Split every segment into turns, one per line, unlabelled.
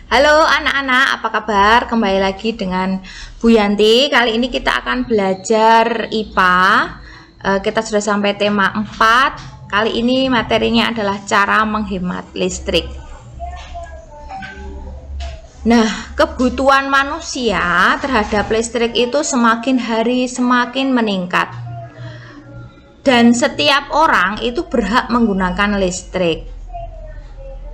Halo anak-anak, apa kabar? Kembali lagi dengan Bu Yanti. Kali ini kita akan belajar IPA. Kita sudah sampai tema 4. Kali ini materinya adalah cara menghemat listrik. Nah, kebutuhan manusia terhadap listrik itu semakin hari semakin meningkat. Dan setiap orang itu berhak menggunakan listrik.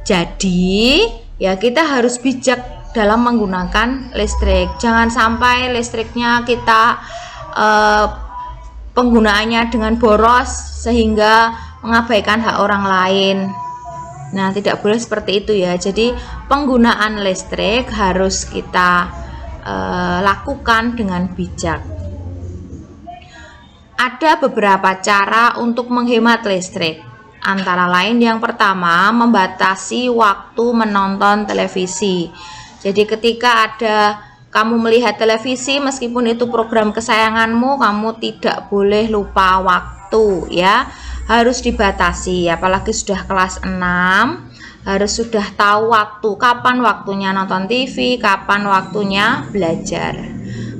Jadi, ya kita harus bijak dalam menggunakan listrik. Jangan sampai listriknya kita penggunaannya dengan boros sehingga mengabaikan hak orang lain. Nah, tidak boleh seperti itu ya. Jadi penggunaan listrik harus kita lakukan dengan bijak. Ada beberapa cara untuk menghemat listrik. Antara lain yang pertama, membatasi waktu menonton televisi. Jadi ketika kamu melihat televisi, meskipun itu program kesayanganmu, kamu tidak boleh lupa waktu ya. Harus dibatasi, apalagi sudah kelas 6, harus sudah tahu waktu, kapan waktunya nonton TV, kapan waktunya belajar.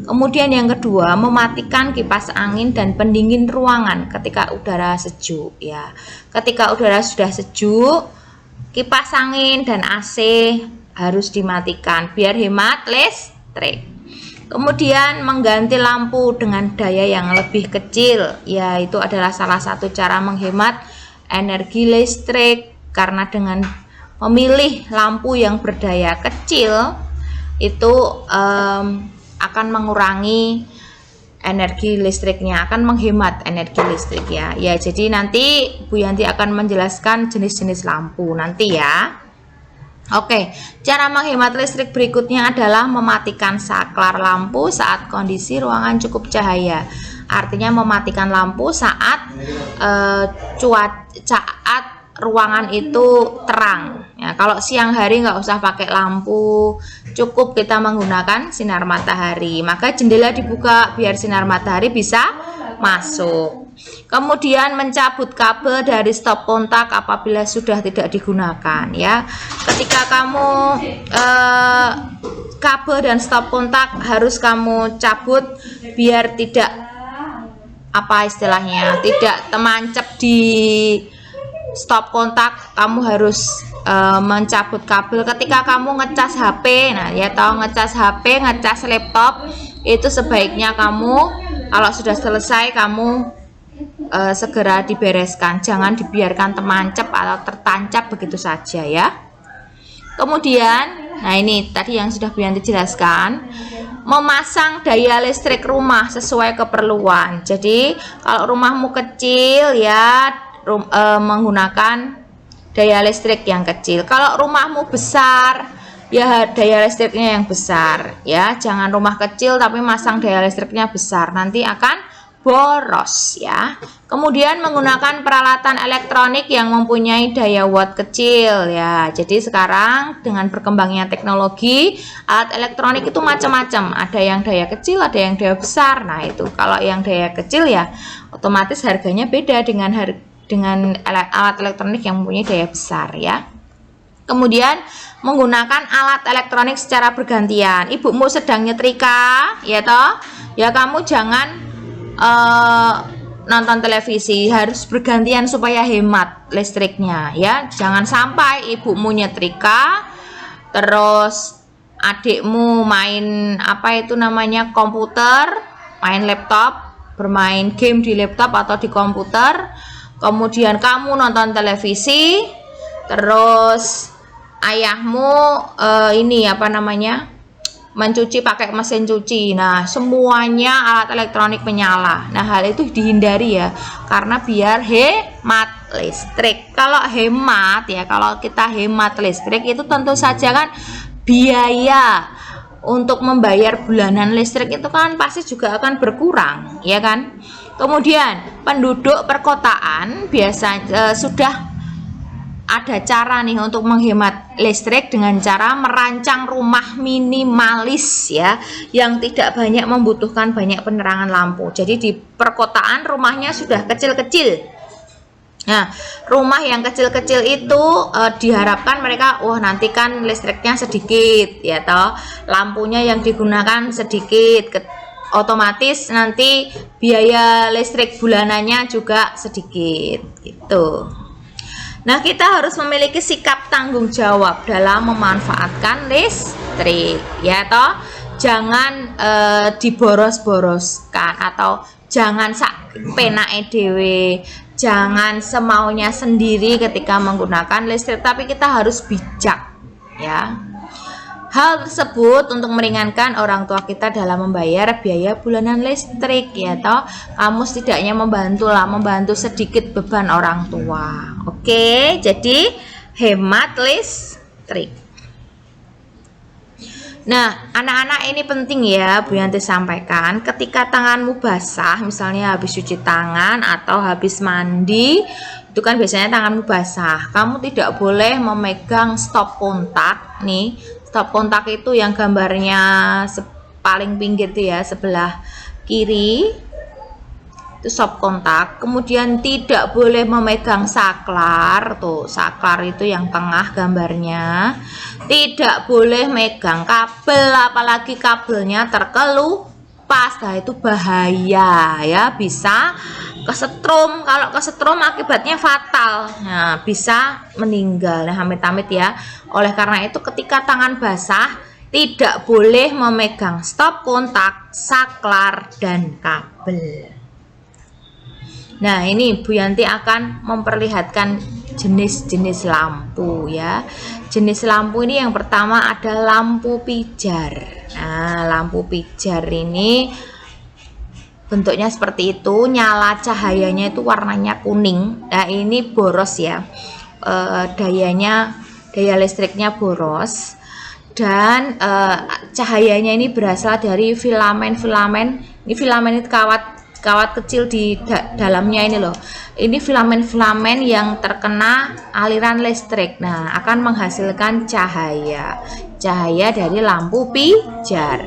Kemudian yang kedua, mematikan kipas angin dan pendingin ruangan ketika udara sejuk ya. Ketika udara sudah sejuk, kipas angin dan AC harus dimatikan biar hemat listrik. Kemudian mengganti lampu dengan daya yang lebih kecil, ya itu adalah salah satu cara menghemat energi listrik, karena dengan memilih lampu yang berdaya kecil itu akan mengurangi energi listriknya, akan menghemat energi listrik ya. Ya, jadi nanti Bu Yanti akan menjelaskan jenis-jenis lampu nanti ya. Oke, cara menghemat listrik berikutnya adalah mematikan saklar lampu saat kondisi ruangan cukup cahaya. Artinya mematikan lampu saat saat ruangan itu terang. Ya, kalau siang hari nggak usah pakai lampu, cukup kita menggunakan sinar matahari. Maka jendela dibuka biar sinar matahari bisa masuk. Kemudian mencabut kabel dari stop kontak apabila sudah tidak digunakan ya. Ketika kamu kabel dan stop kontak harus kamu cabut biar tidak tidak temancep di stop kontak. Kamu harus mencabut kabel. Ketika kamu ngecas HP, nah ya tahu ngecas HP, ngecas laptop, itu sebaiknya kamu kalau sudah selesai kamu segera dibereskan, jangan dibiarkan temancep atau tertancap begitu saja ya. Kemudian, nah ini tadi yang sudah Bu Yanti jelaskan, memasang daya listrik rumah sesuai keperluan. Jadi kalau rumahmu kecil ya menggunakan daya listrik yang kecil. Kalau rumahmu besar ya daya listriknya yang besar ya. Jangan rumah kecil tapi masang daya listriknya besar, nanti akan boros ya. Kemudian menggunakan peralatan elektronik yang mempunyai daya watt kecil ya. Jadi sekarang dengan berkembangnya teknologi, alat elektronik itu macam-macam. Ada yang daya kecil, ada yang daya besar. Nah itu kalau yang daya kecil ya otomatis harganya beda dengan alat elektronik yang mempunyai daya besar ya. Kemudian menggunakan alat elektronik secara bergantian. Ibumu sedang nyetrika ya toh, ya kamu jangan nonton televisi, harus bergantian supaya hemat listriknya ya. Jangan sampai ibumu nyetrika terus adikmu main komputer, main laptop, bermain game di laptop atau di komputer, kemudian kamu nonton televisi, terus ayahmu mencuci pakai mesin cuci. Nah, semuanya alat elektronik menyala. Nah, hal itu dihindari ya, karena biar hemat listrik. Kalau kita hemat listrik itu tentu saja kan biaya untuk membayar bulanan listrik itu kan pasti juga akan berkurang, ya kan? Kemudian, penduduk perkotaan biasa sudah ada cara nih untuk menghemat listrik dengan cara merancang rumah minimalis ya, yang tidak banyak membutuhkan banyak penerangan lampu. Jadi di perkotaan rumahnya sudah kecil-kecil. Nah, rumah yang kecil-kecil itu diharapkan mereka, wah nanti kan listriknya sedikit, ya toh, lampunya yang digunakan sedikit, otomatis nanti biaya listrik bulanannya juga sedikit, gitu. Nah, kita harus memiliki sikap tanggung jawab dalam memanfaatkan listrik, ya toh. Jangan diboros-boroskan atau jangan sak penake dhewe. Jangan semaunya sendiri ketika menggunakan listrik, tapi kita harus bijak, ya. Hal tersebut untuk meringankan orang tua kita dalam membayar biaya bulanan listrik, ya toh. Kamu setidaknya membantu sedikit beban orang tua. Oke, jadi hemat listrik. Nah, anak-anak ini penting ya Bu Yanti sampaikan, ketika tanganmu basah, misalnya habis cuci tangan atau habis mandi, itu kan biasanya tanganmu basah, kamu tidak boleh memegang stop kontak nih. Stop kontak itu yang gambarnya paling pinggir itu ya, sebelah kiri itu stop kontak. Kemudian tidak boleh memegang saklar, tuh saklar itu yang tengah gambarnya. Tidak boleh megang kabel, apalagi kabelnya terkelupas, nah itu bahaya ya, bisa kesetrum. Kalau kesetrum akibatnya fatal, nah bisa meninggal, nah amit-amit ya. Oleh karena itu ketika tangan basah tidak boleh memegang stop kontak, saklar, dan kabel. Nah, ini Bu Yanti akan memperlihatkan jenis-jenis lampu ya. Jenis lampu ini yang pertama ada lampu pijar. Nah, lampu pijar ini bentuknya seperti itu, nyala cahayanya itu warnanya kuning. Nah, ini boros ya. Daya listriknya boros. Dan cahayanya ini berasal dari filamen-filamen. Ini filamen itu kawat kecil di dalamnya ini loh. Ini filamen-filamen yang terkena aliran listrik. Nah, akan menghasilkan cahaya dari lampu pijar.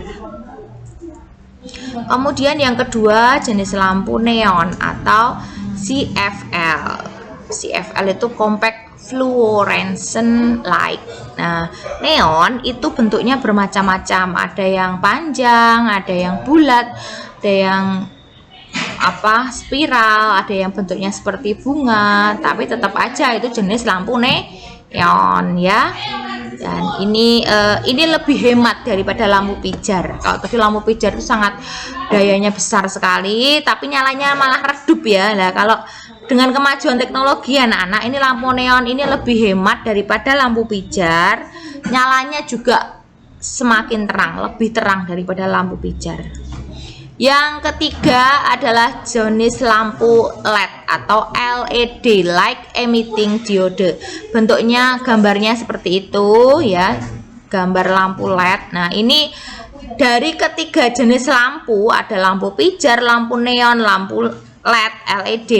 Kemudian yang kedua jenis lampu neon atau CFL. CFL itu compact fluorescent light. Nah, neon itu bentuknya bermacam-macam. Ada yang panjang, ada yang bulat, ada yang spiral, ada yang bentuknya seperti bunga, tapi tetap aja itu jenis lampu neon ya. Dan ini lebih hemat daripada lampu pijar. Kalau tadi lampu pijar itu sangat dayanya besar sekali, tapi nyalanya malah redup ya. Nah, kalau dengan kemajuan teknologi anak-anak, ini lampu neon ini lebih hemat daripada lampu pijar. Nyalanya juga semakin terang, lebih terang daripada lampu pijar. Yang ketiga adalah jenis lampu LED atau LED, light emitting diode. Bentuknya gambarnya seperti itu ya, gambar lampu LED. Nah, ini dari ketiga jenis lampu, ada lampu pijar, lampu neon, lampu LED, LED.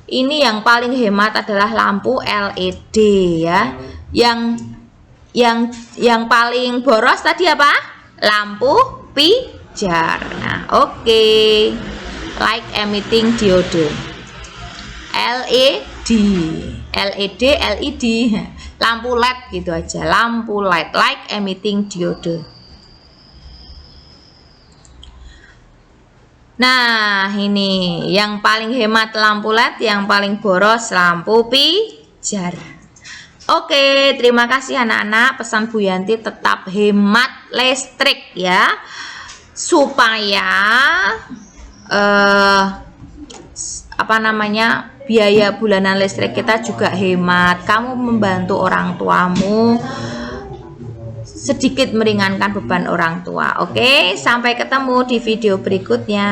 Ini yang paling hemat adalah lampu LED ya. Yang paling boros tadi apa? Lampu pijar. Nah, oke. Light emitting diode. LED, LED, lampu LED gitu aja. Lampu LED, light emitting diode. Nah, ini yang paling hemat lampu LED, yang paling boros lampu pijar. Oke, terima kasih anak-anak. Pesan Bu Yanti tetap hemat listrik ya, supaya biaya bulanan listrik kita juga hemat. Kamu membantu orang tuamu, sedikit meringankan beban orang tua. Oke, sampai ketemu di video berikutnya.